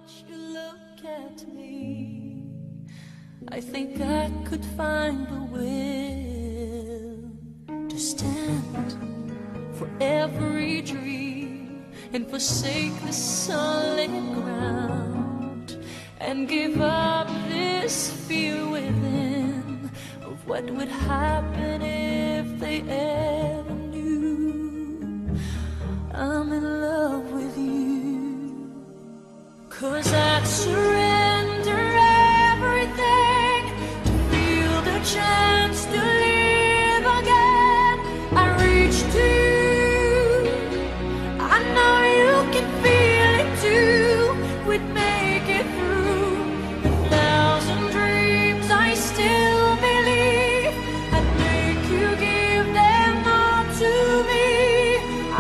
watch you look at me, I think I could find the will to stand for every dream and forsake the solid ground and give up this fear within of what would happen if they ever knew I'm in love with you. 'Cause I'd surrender everything to feel the chance to live again. I reach to you, I know you can feel it too. We'd make it through 1,000 dreams. I still believe I'd make you give them all to me.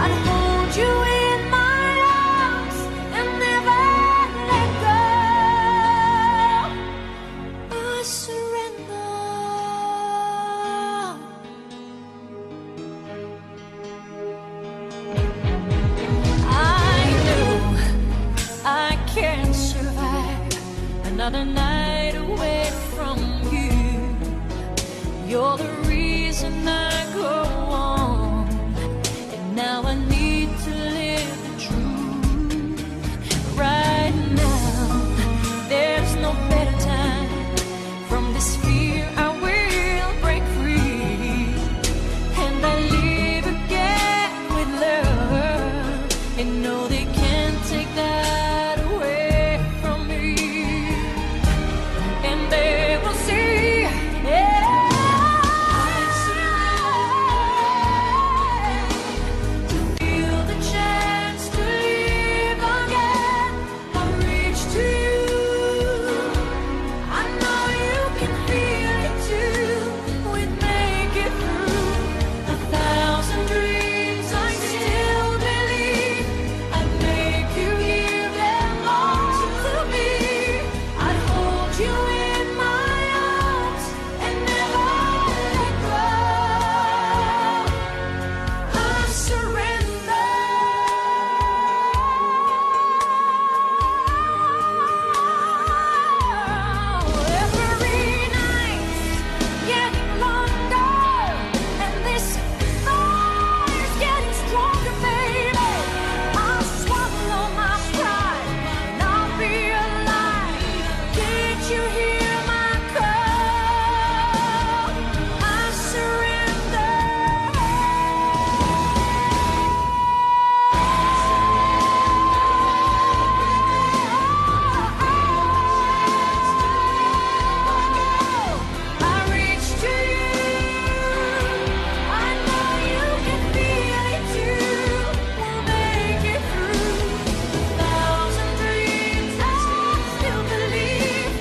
I'd hold you in my arms and never let go. I surrender. I know I can't survive another night away from you. You're the reason I go on, and now I need to live the truth. Right now, there's no better time. From this fear I will break free, and I live again with love, and know they can't take that away from me. And they will see, to feel the chance to live again. I reach to you, I know you can feel it too. We'd make it through 1,000 dreams. I still believe I'd make you give them all to me. I'd hold you in my arms and never let go. I surrender. Every night getting longer, and this fire's getting stronger, baby. I'll swallow my pride and I'll be alive. Can't you hear my call? I surrender. I reach to you, I know you can feel it too. We'll make it through 1,000 dreams. I still believe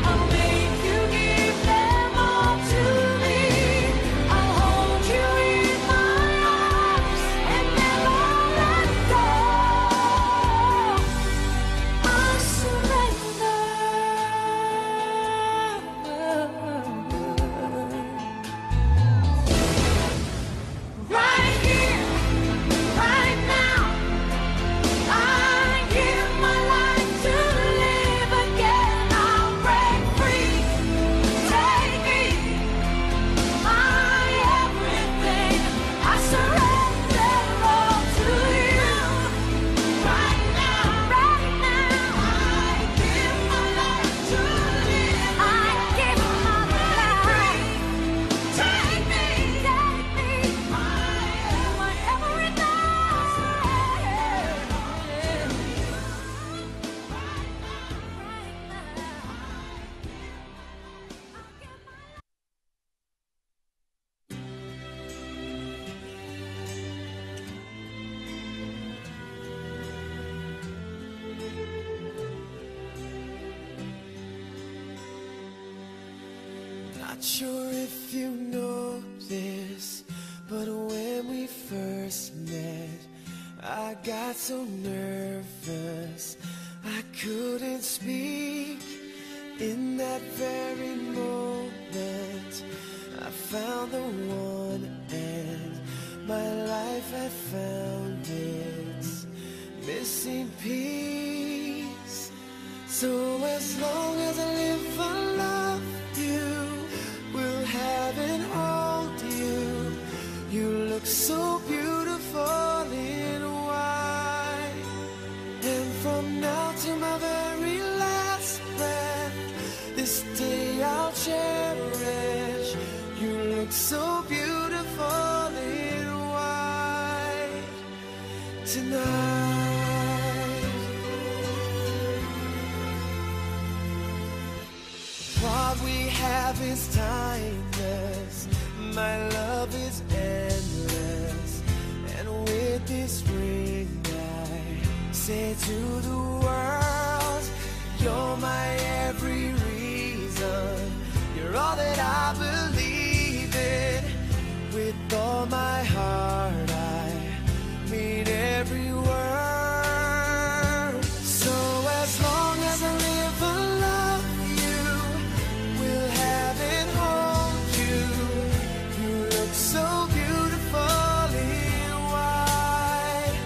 I'll make you give them all to me. I'll hold you in my arms and never let go. I surrender. Right here, right now, I give my life to live again. I'll break free. Take me, my everything. I surrender all to you. Right now, I give my life to live. I give my life. Take me, my everything. Not sure if you know this, but when we first met, I got so nervous I couldn't speak. In that very moment, I found the one, and my life had found its missing piece. So as long as I live, I love you, will have and hold you. You look so beautiful in white. And from now to my very last breath, this day I'll cherish. You look so beautiful in white tonight. What we have is timeless. My love is endless. And with this ring I say to the world, you're my every reason. You're all that I believe in. With all my heart I mean every word. So as long as I live, I love you, will have and hold you. You look so beautiful in white.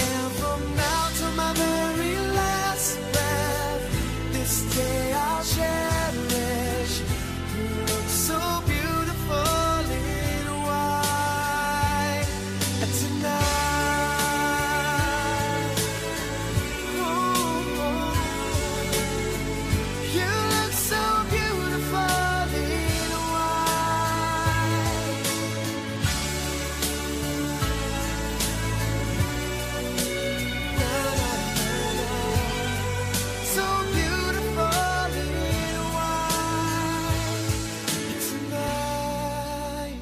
And from now to my very last breath, this day I'll cherish. You look so beautiful in white tonight. Ooh, you look so beautiful in white. Na, na, na, na. So beautiful in white tonight.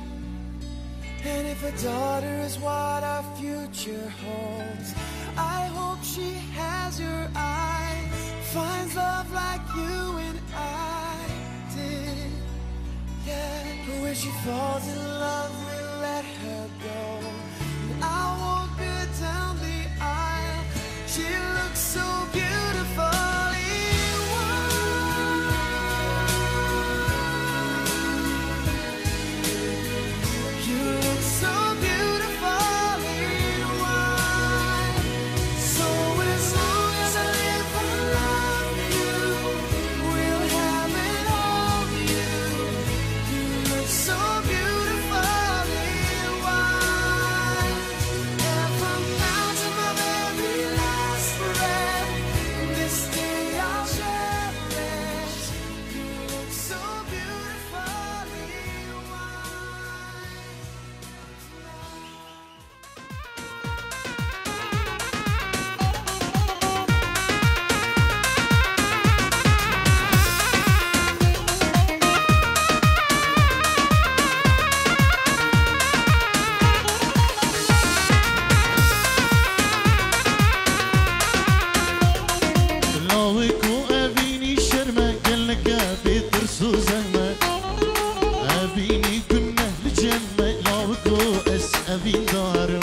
And if a daughter is what our future holds, I hope she has your eyes, finds love like you and I did. Yeah, but when she falls in love, we'll let her go. And I won't be down the aisle. She looks so beautiful in white. You look so beautiful in white. So as long as I live, I love you, will have and hold you. You look so beautiful in white. And from now to my very last breath, this day I'll cherish. You look so beautiful in white. لاوك وأبيني شرمة قالك بيتر سوزنة أبيني كنا لجنة لاوك وأس أبين دارم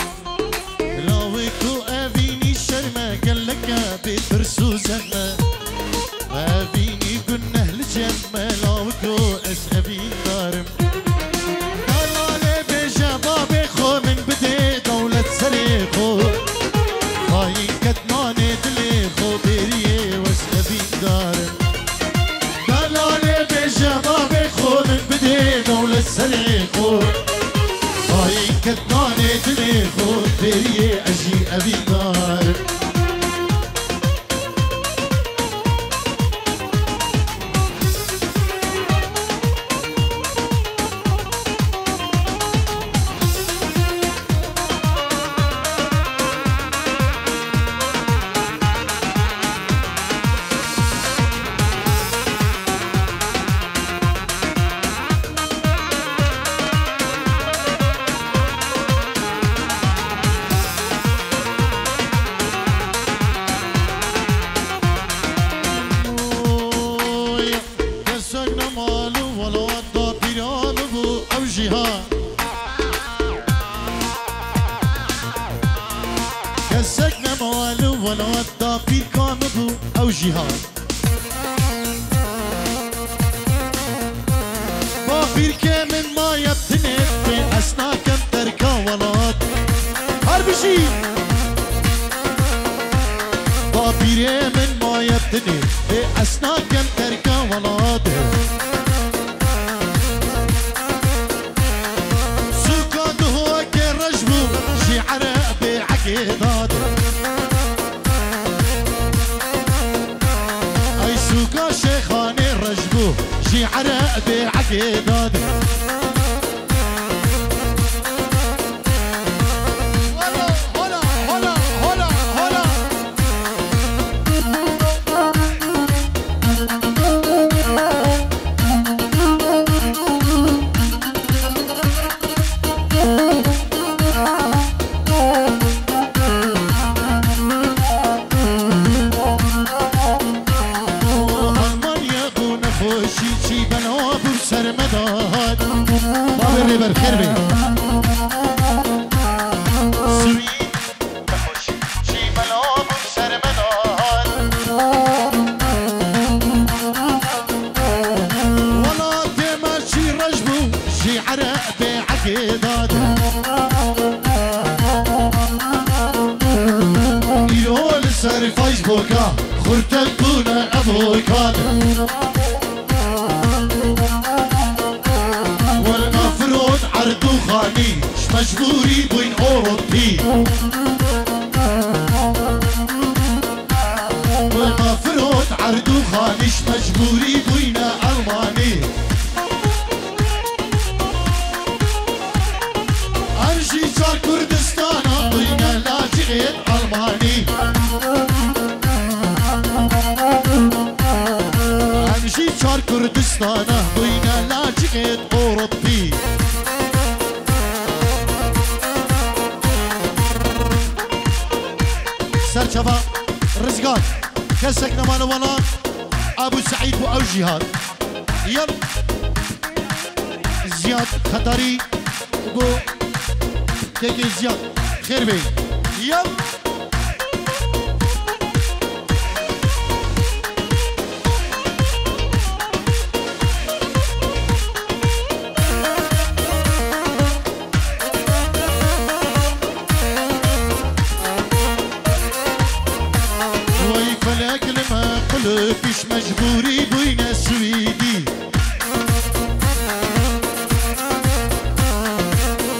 لاوك وأبيني شرمة قالك بيتر سوزنة أبيني كنا لجنة لاوك وأس أبين دارم قالوا بيجا بابي خو من بدي دولة سريخو خاين كتناني دلي خو بيريه واسأبين دارم قالوا بيجا بابي خو من بدي دولة سريخو خاين كتناني دلي خو بيريه أجي أبين دارم كسقنا مالو ولا وضع بيران بو أو جهان كسقنا مالو ولا وضع بيران بو أو جهان بابير كمن ما يبتنت بين أسنا كم تركا ولات هربشي بابير من ما يبتنت يفتني بأسنا كم تركا ولاده سوكا هو كرجبو شعر بعقيداده أي سوكا شيخاني رجبو شعر بعقيداده بالخير بي سوي بخوش شي ملعوب بسرمدان ولا تمشي رجبو شي عرق بعقيدات يقول سر فيسبوكا خرتك كونا ابوكان عرضو خاني مجبوري بين أوروبي والمفروض عرضو خاني مجبوري بين ألماني أرجي صار كردستان بين لاجئين ألماني أمشي صار كردستان بين لاجئين أوروبي سرچوا رزقات كسك نمان ولا ابو سعيد و او جهاد يل زياد خطري بو كيكي زياد خير بي يل فيش مجبوري بين سويدي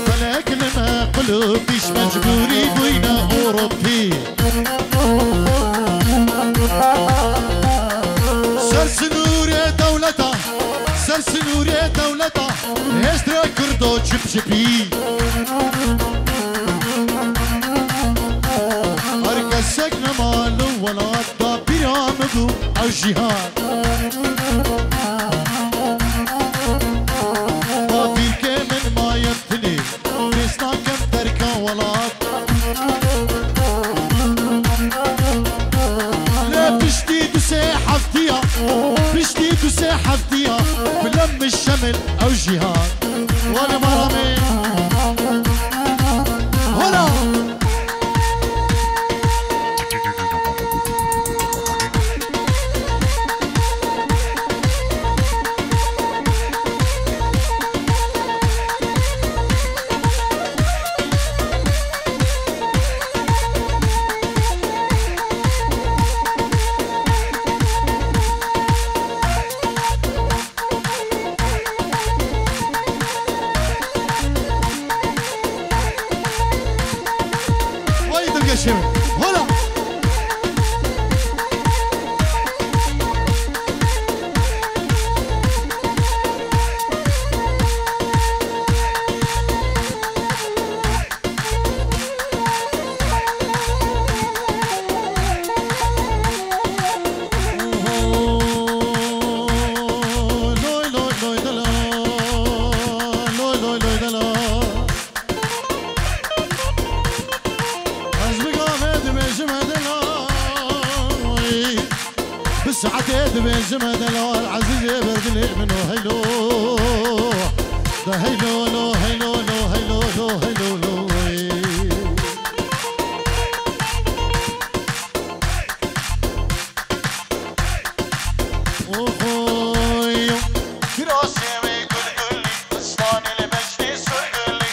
فلك لما قلوب فيش مجبوري بين أوروبي سرسنور يا دولتا سرسنور يا دولتا هسترا كردو شبشبي أركسك نمالو ولا بيرامدو أو جهاد بابي كمن ما يبتني بسنا كم تركا ولاد لا بشتيد وساحفتيا بشتيد وساحفتيا بلم الشمل أو جهاد ولا مرامي هلا هلا سعدت بجمع دلال عزيزي بردلي منو هيلو ده هيلو لو هيلو لو هيلو لو هيلو لو اوخوي كراسي ويقول اسطاني لمجدي سرقلي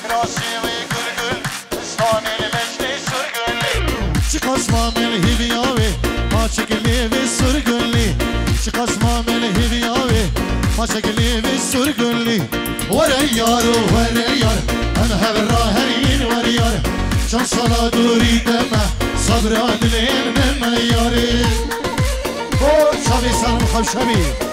كراسي ويقول اسطاني لمجدي سرقلي شكوس ما من هيلياوي ما شكلي في السرقلي شقص ما من هبياوي ما شكلي في السرقلي وريار وريار أنا هبراهين وريار شان صلاة دوري دمه صبر عدلين من مياري او شابي سلام خب شابي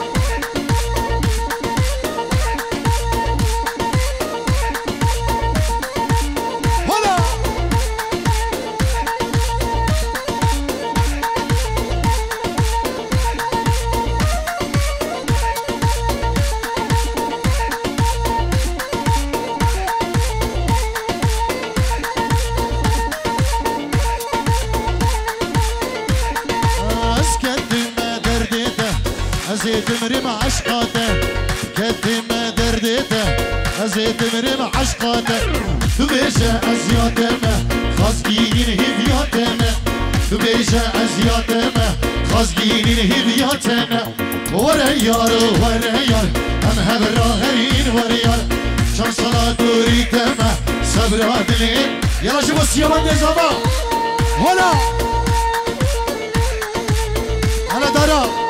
أزيد مريم عشقاته كد ما درديته أزيد مريم عشقاته تبيشة أزياتنا خازقين هدياتنا تبيشة أزياتنا خازقين هدياتنا وريار وريار أم هبراهين وريار شان صلاة دوري تما صبر عدلين يلا شوفوا السيامان دي زمان هلا على دارا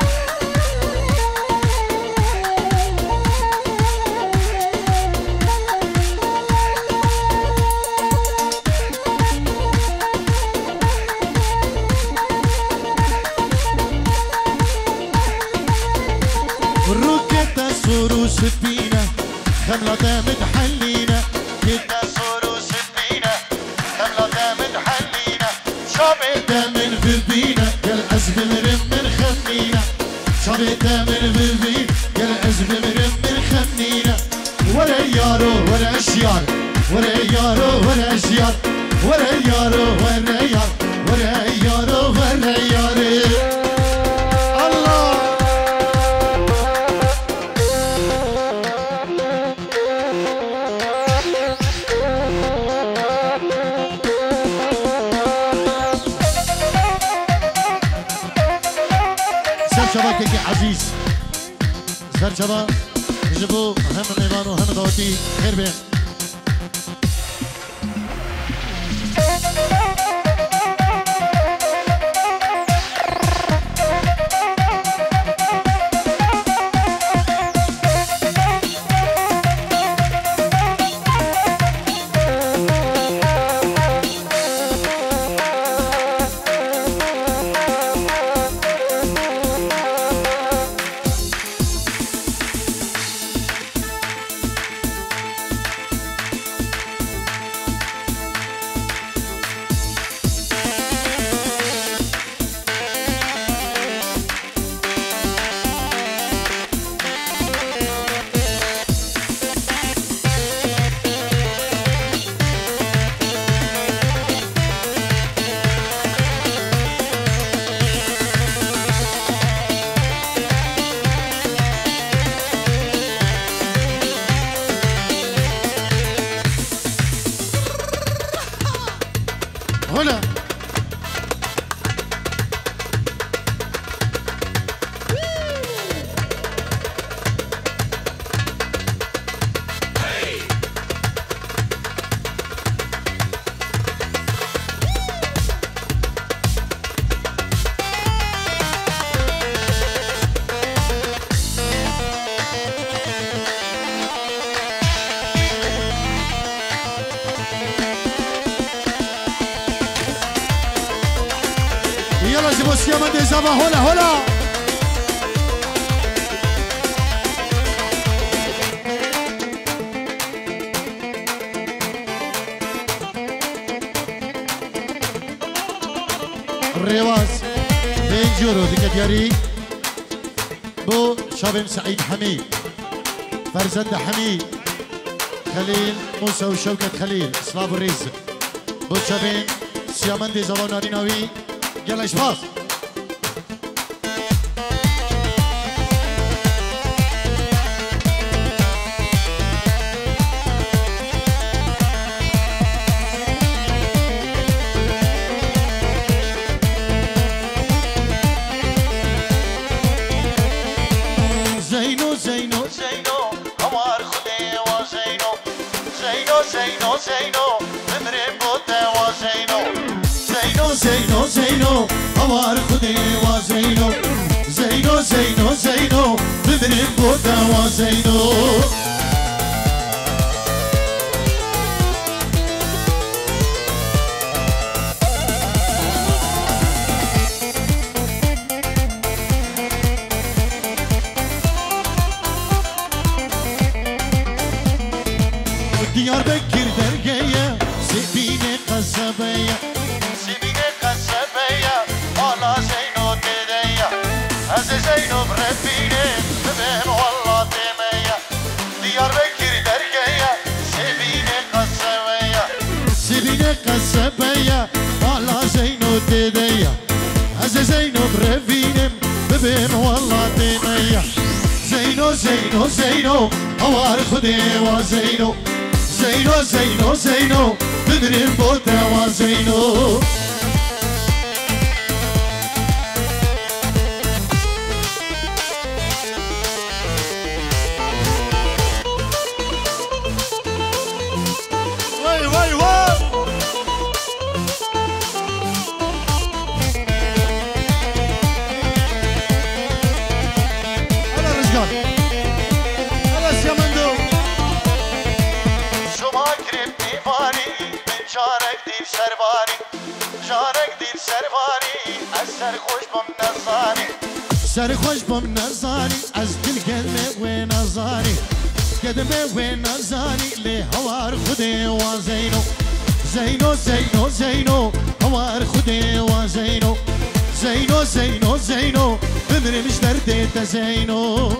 سروس فينا خملة متحلينا كده سروس فينا خملة متحلينا شابت من فينا كالأزم مرم من خمينا شابت من فينا كالأزم مرم من خمينا ولا يارو ولا أشيار ولا يارو ولا أشيار ولا يارو ولا يار ولا يارو ولا يار شباب عزيز سر شباب جبوا هم نيوان وهم دوتي خير بين هنا يلا جيبوا السيامة دي زابا هلا هلا الرواز بين جورو ديك دياري بو شابن سعيد حميد فرزند حميد خليل موسى وشوكة خليل اسلام الرزق بو شابن سيامن دي زابا ناريناوي يلا اشباص زينو زينو زينو همار خدي وزينو زينو زينو زينو ممري بوته وزينو زينو زينو زينو همار خدي وزينو و زینو دیار بکر درگیه سبین قصبیه سبین قصبیه حالا زینو دیدیه از زینو برفینه ببین والله دیمیه دیار بکر درگیه سبین قصبیه سبین قصبیه حالا زینو دیدیه از زینو برفینه ببین والله دیمیه زینو زینو زینو هوار خودی و زینو زینو زینو زینو بدریم بوده و زینو وای وای وای هلا رجال هلا سيامندو جارك دير سرباري جارك دير سرباري السر خوش بم نظاري سر خوش بم نظاري از دل قدمه ونظاري قدمه ونظاري لهوار خودي وزينو زينو زينو زينو هوار خودي وزينو زينو زينو زينو بمرمش دردت زينو